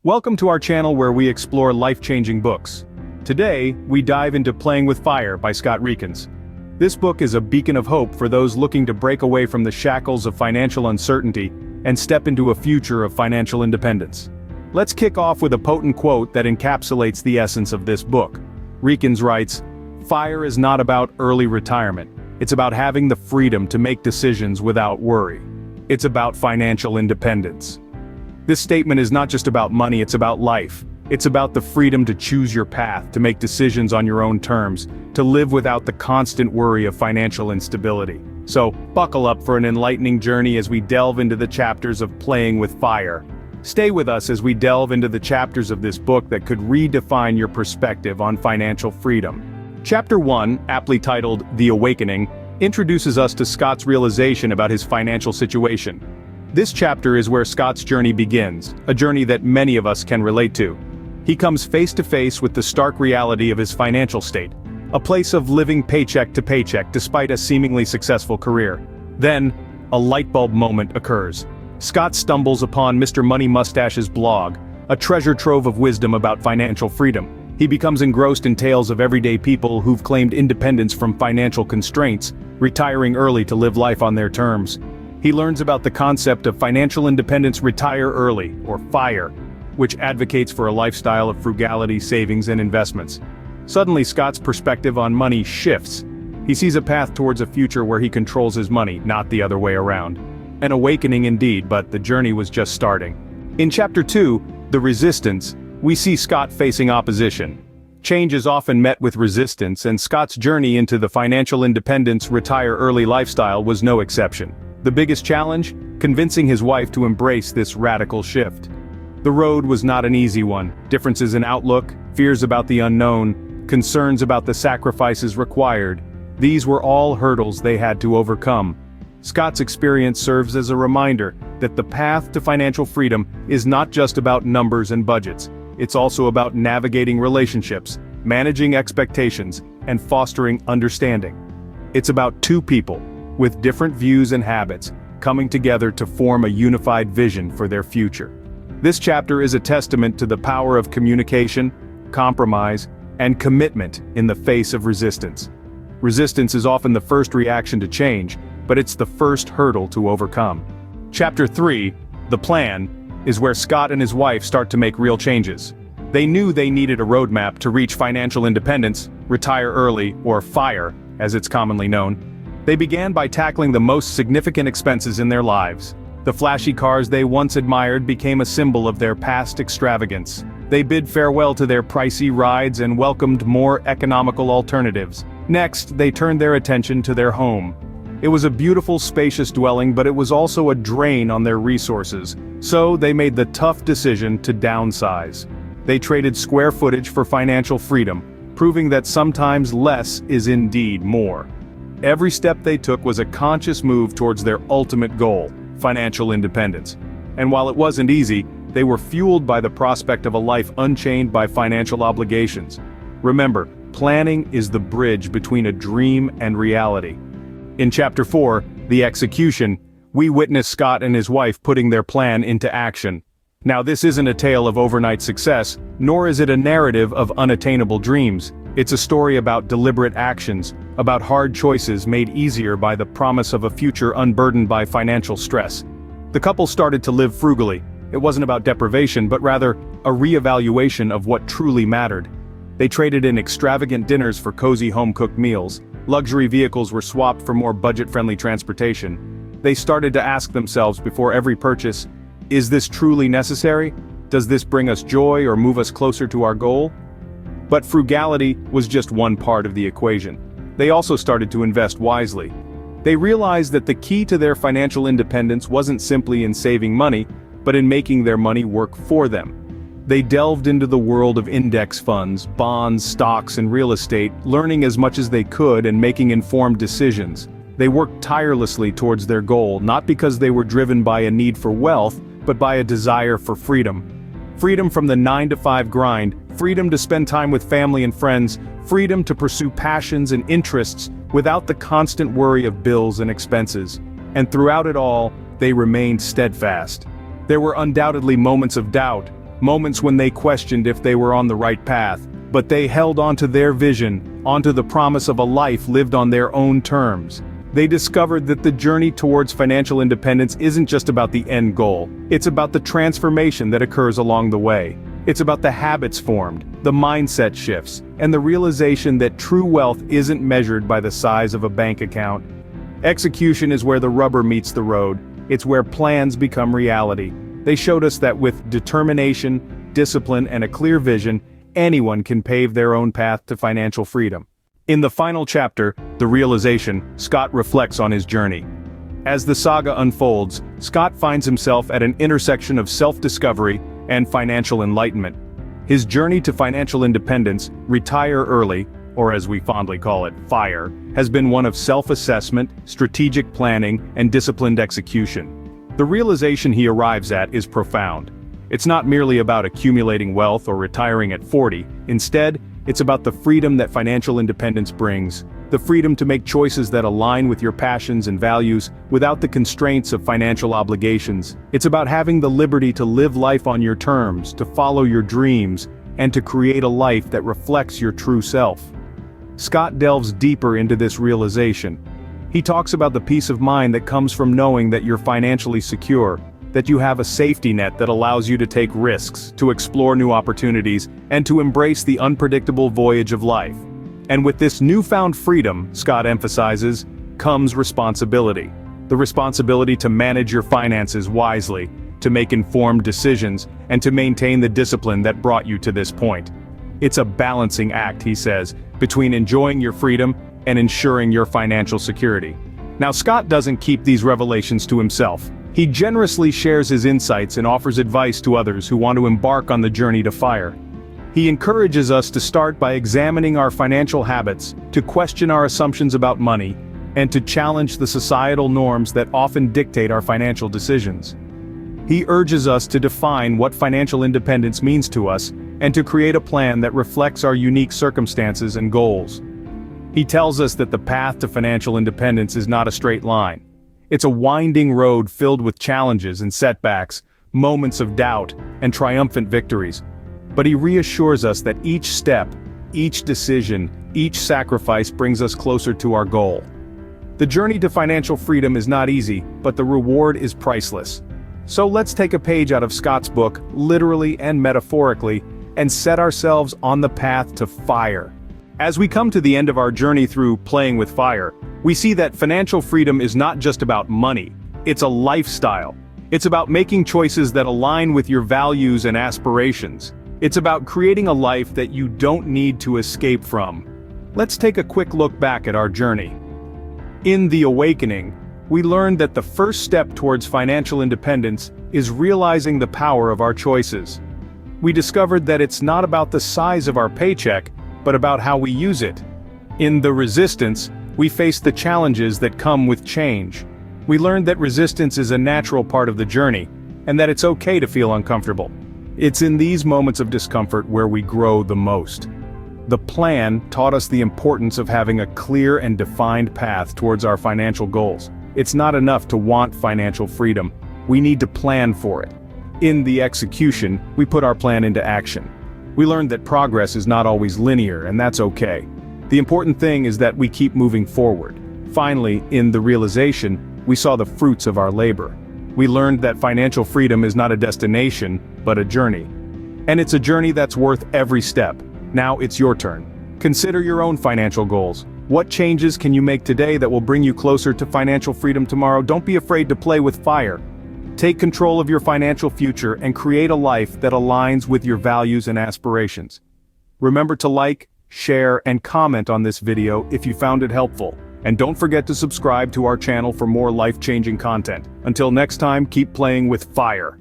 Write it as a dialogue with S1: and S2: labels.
S1: Welcome to our channel where we explore life-changing books. Today, we dive into Playing with Fire by Scott Rieckens. This book is a beacon of hope for those looking to break away from the shackles of financial uncertainty and step into a future of financial independence. Let's kick off with a potent quote that encapsulates the essence of this book. Rieckens writes, "Fire is not about early retirement. It's about having the freedom to make decisions without worry. It's about financial independence." This statement is not just about money, it's about life. It's about the freedom to choose your path, to make decisions on your own terms, to live without the constant worry of financial instability. So, buckle up for an enlightening journey as we delve into the chapters of Playing with Fire. Stay with us as we delve into the chapters of this book that could redefine your perspective on financial freedom. Chapter 1, aptly titled The Awakening, introduces us to Scott's realization about his financial situation. This chapter is where Scott's journey begins, a journey that many of us can relate to. He comes face to face with the stark reality of his financial state, a place of living paycheck to paycheck despite a seemingly successful career. Then, a light bulb moment occurs. Scott stumbles upon Mr. Money Mustache's blog, a treasure trove of wisdom about financial freedom. He becomes engrossed in tales of everyday people who've claimed independence from financial constraints, retiring early to live life on their terms. He learns about the concept of financial independence retire early, or FIRE, which advocates for a lifestyle of frugality, savings, and investments. Suddenly Scott's perspective on money shifts. He sees a path towards a future where he controls his money, not the other way around. An awakening indeed, but the journey was just starting. In Chapter 2, The Resistance, we see Scott facing opposition. Change is often met with resistance, and Scott's journey into the financial independence retire early lifestyle was no exception. The biggest challenge? Convincing his wife to embrace this radical shift. The road was not an easy one. Differences in outlook, fears about the unknown, concerns about the sacrifices required. These were all hurdles they had to overcome. Scott's experience serves as a reminder that the path to financial freedom is not just about numbers and budgets. It's also about navigating relationships, managing expectations, and fostering understanding. It's about two people, with different views and habits, coming together to form a unified vision for their future. This chapter is a testament to the power of communication, compromise, and commitment in the face of resistance. Resistance is often the first reaction to change, but it's the first hurdle to overcome. Chapter 3, The Plan, is where Scott and his wife start to make real changes. They knew they needed a roadmap to reach financial independence, retire early, or FIRE, as it's commonly known. They began by tackling the most significant expenses in their lives. The flashy cars they once admired became a symbol of their past extravagance. They bid farewell to their pricey rides and welcomed more economical alternatives. Next, they turned their attention to their home. It was a beautiful, spacious dwelling, but it was also a drain on their resources, so they made the tough decision to downsize. They traded square footage for financial freedom, proving that sometimes less is indeed more. Every step they took was a conscious move towards their ultimate goal, financial independence. And while it wasn't easy, they were fueled by the prospect of a life unchained by financial obligations. Remember, planning is the bridge between a dream and reality. In Chapter 4, The Execution, we witness Scott and his wife putting their plan into action. Now, this isn't a tale of overnight success, nor is it a narrative of unattainable dreams. It's a story about deliberate actions, about hard choices made easier by the promise of a future unburdened by financial stress. The couple started to live frugally. It wasn't about deprivation, but rather a reevaluation of what truly mattered. They traded in extravagant dinners for cozy home-cooked meals. Luxury vehicles were swapped for more budget-friendly transportation. They started to ask themselves before every purchase, is this truly necessary? Does this bring us joy or move us closer to our goal? But frugality was just one part of the equation. They also started to invest wisely. They realized that the key to their financial independence wasn't simply in saving money, but in making their money work for them. They delved into the world of index funds, bonds, stocks, and real estate, learning as much as they could and making informed decisions. They worked tirelessly towards their goal, not because they were driven by a need for wealth, but by a desire for freedom. Freedom from the 9-to-5 grind, freedom to spend time with family and friends, freedom to pursue passions and interests without the constant worry of bills and expenses. And throughout it all, they remained steadfast. There were undoubtedly moments of doubt, moments when they questioned if they were on the right path, but they held onto their vision, onto the promise of a life lived on their own terms. They discovered that the journey towards financial independence isn't just about the end goal, it's about the transformation that occurs along the way. It's about the habits formed, the mindset shifts, and the realization that true wealth isn't measured by the size of a bank account. Execution is where the rubber meets the road. It's where plans become reality. They showed us that with determination, discipline, and a clear vision, anyone can pave their own path to financial freedom. In the final chapter, The Realization, Scott reflects on his journey. As the saga unfolds, Scott finds himself at an intersection of self-discovery and financial enlightenment. His journey to financial independence, retire early, or as we fondly call it, FIRE, has been one of self-assessment, strategic planning, and disciplined execution. The realization he arrives at is profound. It's not merely about accumulating wealth or retiring at 40, instead, it's about the freedom that financial independence brings, the freedom to make choices that align with your passions and values without the constraints of financial obligations. It's about having the liberty to live life on your terms, to follow your dreams, and to create a life that reflects your true self. Scott delves deeper into this realization. He talks about the peace of mind that comes from knowing that you're financially secure, that you have a safety net that allows you to take risks, to explore new opportunities, and to embrace the unpredictable voyage of life. And with this newfound freedom, Scott emphasizes, comes responsibility. The responsibility to manage your finances wisely, to make informed decisions, and to maintain the discipline that brought you to this point. It's a balancing act, he says, between enjoying your freedom and ensuring your financial security. Now, Scott doesn't keep these revelations to himself. He generously shares his insights and offers advice to others who want to embark on the journey to FIRE. He encourages us to start by examining our financial habits, to question our assumptions about money, and to challenge the societal norms that often dictate our financial decisions. He urges us to define what financial independence means to us, and to create a plan that reflects our unique circumstances and goals. He tells us that the path to financial independence is not a straight line. It's a winding road filled with challenges and setbacks, moments of doubt, and triumphant victories. But he reassures us that each step, each decision, each sacrifice brings us closer to our goal. The journey to financial freedom is not easy, but the reward is priceless. So let's take a page out of Scott's book, literally and metaphorically, and set ourselves on the path to FIRE. As we come to the end of our journey through Playing with Fire, we see that financial freedom is not just about money, it's a lifestyle. It's about making choices that align with your values and aspirations. It's about creating a life that you don't need to escape from. Let's take a quick look back at our journey. In The Awakening, we learned that the first step towards financial independence is realizing the power of our choices. We discovered that it's not about the size of our paycheck, but about how we use it. In The Resistance, we faced the challenges that come with change. We learned that resistance is a natural part of the journey, and that it's okay to feel uncomfortable. It's in these moments of discomfort where we grow the most. The plan taught us the importance of having a clear and defined path towards our financial goals. It's not enough to want financial freedom. We need to plan for it. In The Execution, we put our plan into action. We learned that progress is not always linear, and that's okay. The important thing is that we keep moving forward. Finally, in The Realization, we saw the fruits of our labor. We learned that financial freedom is not a destination, but a journey. And it's a journey that's worth every step. Now it's your turn. Consider your own financial goals. What changes can you make today that will bring you closer to financial freedom tomorrow? Don't be afraid to play with fire. Take control of your financial future and create a life that aligns with your values and aspirations. Remember to like, share, and comment on this video if you found it helpful. And don't forget to subscribe to our channel for more life-changing content. Until next time, keep playing with fire.